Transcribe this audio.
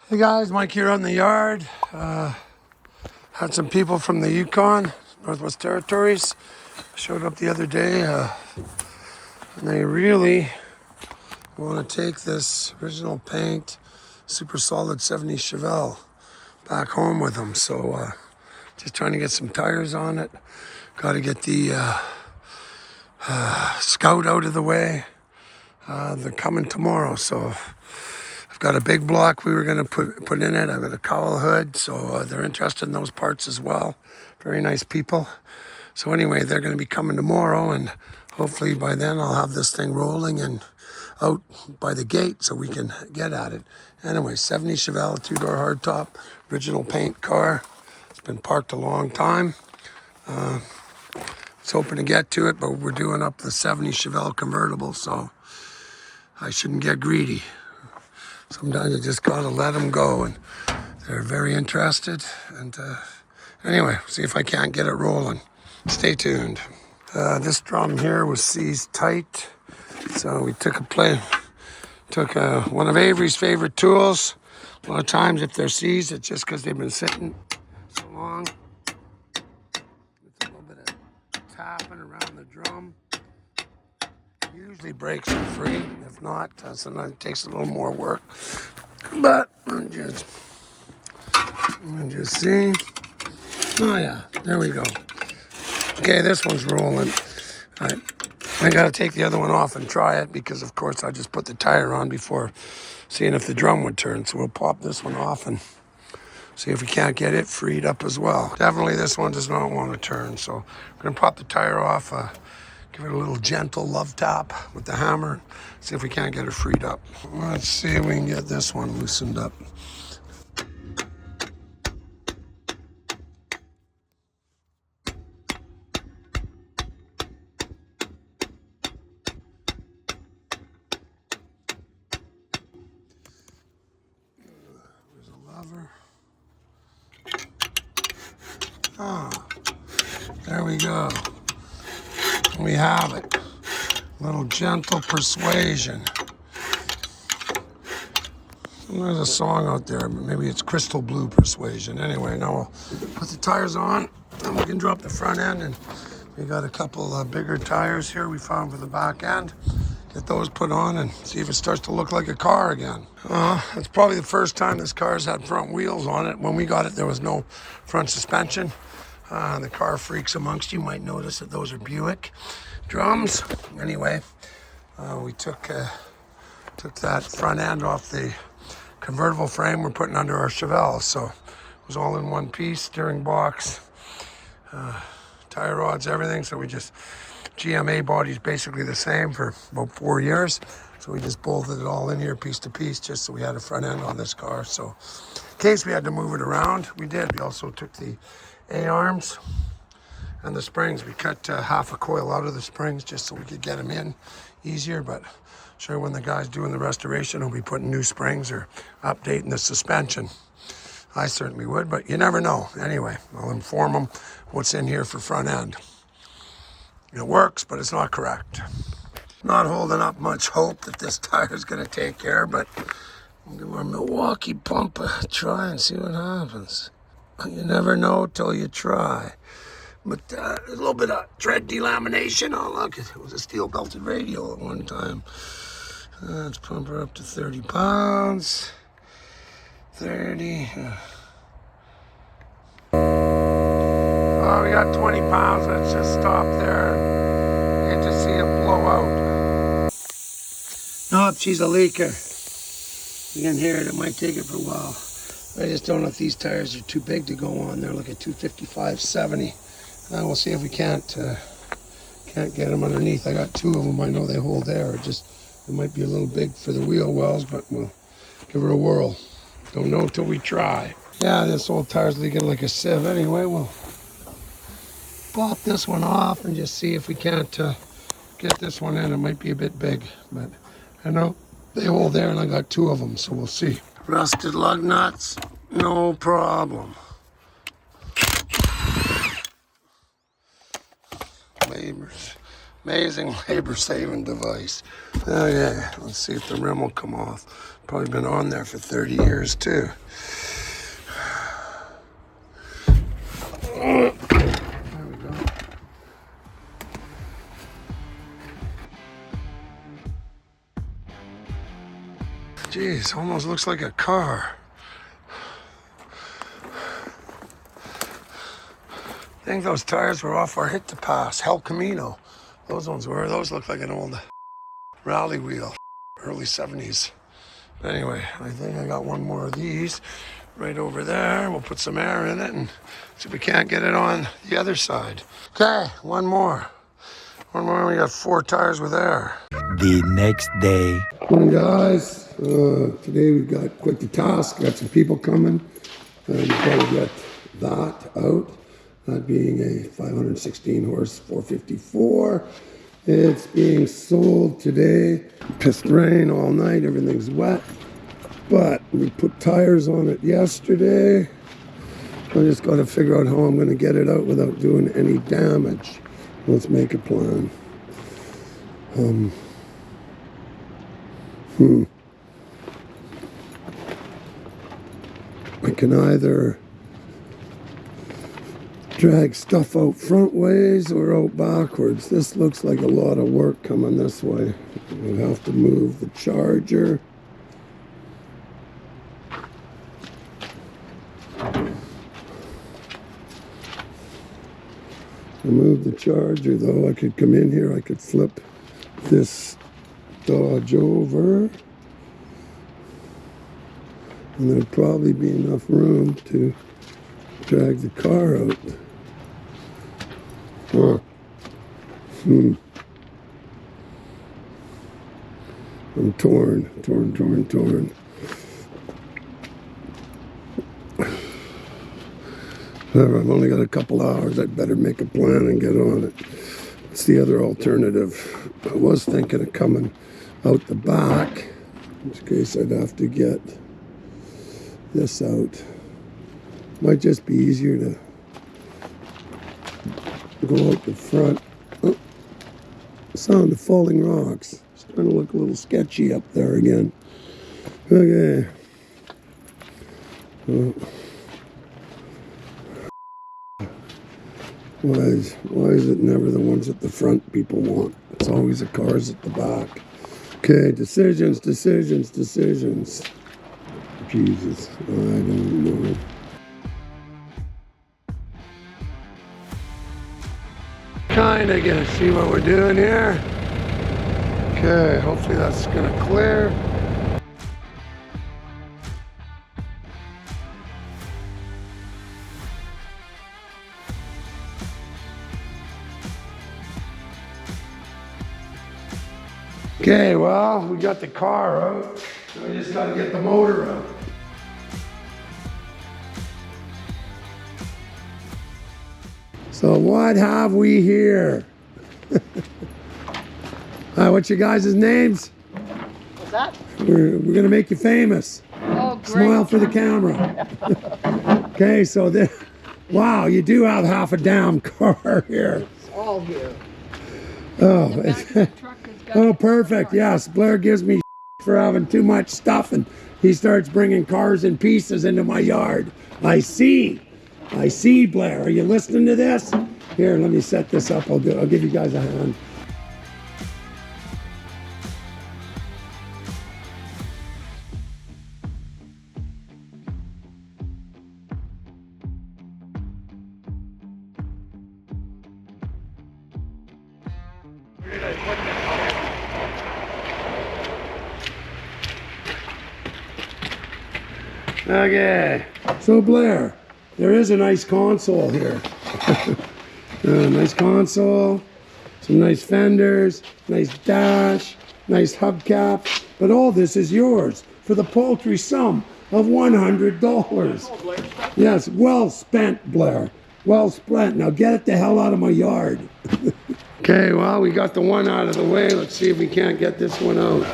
Hey guys, Mike here on the yard. Had some people from the Yukon, Northwest Territories, showed up the other day, and they really want to take this original paint, super solid 70 Chevelle back home with them. So just trying to get some tires on it. Got to get the Scout out of the way. They're coming tomorrow, so I've got a big block we were going to put in it. I've got a cowl hood, so they're interested in those parts as well. Very nice people. So anyway, they're going to be coming tomorrow, and hopefully by then I'll have this thing rolling and out by the gate so we can get at it. Anyway, 70 Chevelle, two-door hardtop, original paint car. It's been parked a long time. I was hoping to get to it, but we're doing up the 70 Chevelle convertible, so I shouldn't get greedy. Sometimes you just gotta let them go, and they're very interested. And anyway, see if I can't get it rolling. Stay tuned. This drum here was seized tight, so we took one of Avery's favorite tools. A lot of times, if they're seized, it's just because they've been sitting so long. It's a little bit of tapping around the drum. Usually breaks them free. If not, sometimes it takes a little more work. But I'm just see. Oh yeah, there we go. Okay, this one's rolling. I gotta take the other one off and try it because, of course, I just put the tire on before seeing if the drum would turn. So we'll pop this one off and see if we can't get it freed up as well. Definitely this one does not want to turn. So we're gonna pop the tire off. Give it a little gentle love tap with the hammer. See if we can't get it freed up. Let's see if we can get this one loosened up. There's a lever. Ah, there we go. We have it. A little gentle persuasion. There's a song out there, but maybe it's Crystal Blue Persuasion. Anyway, now we'll put the tires on, and we can drop the front end. And we got a couple bigger tires here we found for the back end. Get those put on and see if it starts to look like a car again. It's probably the first time this car's had front wheels on it. When we got it, there was no front suspension. The car freaks amongst you might notice that those are Buick drums. Anyway, we took that front end off the convertible frame we're putting under our Chevelle. So it was all in one piece, steering box, tire rods, everything. So we just, GMA body's basically the same for about 4 years. So we just bolted it all in here piece to piece just so we had a front end on this car. So in case we had to move it around, we did. We also took the A-arms and the springs. We cut half a coil out of the springs just so we could get them in easier. But sure, when the guy's doing the restoration, he'll be putting new springs or updating the suspension. I certainly would, but you never know. Anyway, I'll inform them what's in here for front end. It works, but it's not correct. Not holding up much hope that this tire is going to take care, but we'll give our Milwaukee pump a try and see what happens. You never know till you try. But a little bit of tread delamination. Oh, look, it was a steel belted radial at one time. Let's pump her up to 30 pounds. 30. Oh, we got 20 pounds. Let's just stop there and get to see it blow out. Nope, she's a leaker. You can hear it. It might take it for a while. I just don't know if these tires are too big to go on there. Look at 255/70. We'll see if we can't get them underneath. I got two of them. I know they hold air. It might be a little big for the wheel wells, but we'll give her a whirl. Don't know till we try. Yeah, this old tire's leaking like a sieve. Anyway, we'll pop this one off and just see if we can't get this one in. It might be a bit big, but I know they hold air, and I got two of them, so we'll see. Rusted lug nuts, no problem. Amazing labor-saving device. Okay, let's see if the rim will come off. Probably been on there for 30 years too. There we go. Jeez, almost looks like a car. I think those tires were off our hit to pass, El Camino. Those ones were. Those look like an old rally wheel, early 70s. Anyway, I think I got one more of these right over there. We'll put some air in it and see if we can't get it on the other side. Okay, one more. One more, we got 4 tires with air. The next day. Morning, guys. Today we've got quite the task. Got some people coming. We've got to get that out. That being a 516 horse 454. It's being sold today. Pissed rain all night, everything's wet. But we put tires on it yesterday. I just got to figure out how I'm going to get it out without doing any damage. Let's make a plan. I can either drag stuff out front ways or out backwards. This looks like a lot of work coming this way. I'll have to move the charger. I move the charger though. I could come in here, I could flip this Dodge over. And there'd probably be enough room to drag the car out. Huh. I'm torn. Whatever, I've only got a couple hours. I'd better make a plan and get on it. It's the other alternative. I was thinking of coming out the back, in which case I'd have to get this out. Might just be easier to go out the front. Oh, sound of falling rocks. Starting to look a little sketchy up there again. Okay. Oh. Why is it never the ones at the front people want? It's always the cars at the back. Okay, decisions. Jesus, I don't know. Kinda gonna see what we're doing here. Okay, hopefully that's gonna clear. Okay, well, we got the car out. So we just gotta get the motor out. So what have we here? Hi, what's your guys' names? What's that? We're gonna make you famous. Oh, great. Smile for the camera. Okay, so there, wow, you do have half a damn car here. It's all here. Oh, The back of the truck has got oh, perfect. Yes, Blair gives me for having too much stuff, and he starts bringing cars in pieces into my yard. I see, Blair. Are you listening to this? Here, let me set this up. I'll give you guys a hand. Okay, so Blair, there is a nice console here. Nice console, some nice fenders, nice dash, nice hubcap, but all this is yours for the paltry sum of $100. Yes, well spent, Blair. Well spent. Now get it the hell out of my yard. Okay, well, we got the one out of the way. Let's see if we can't get this one out.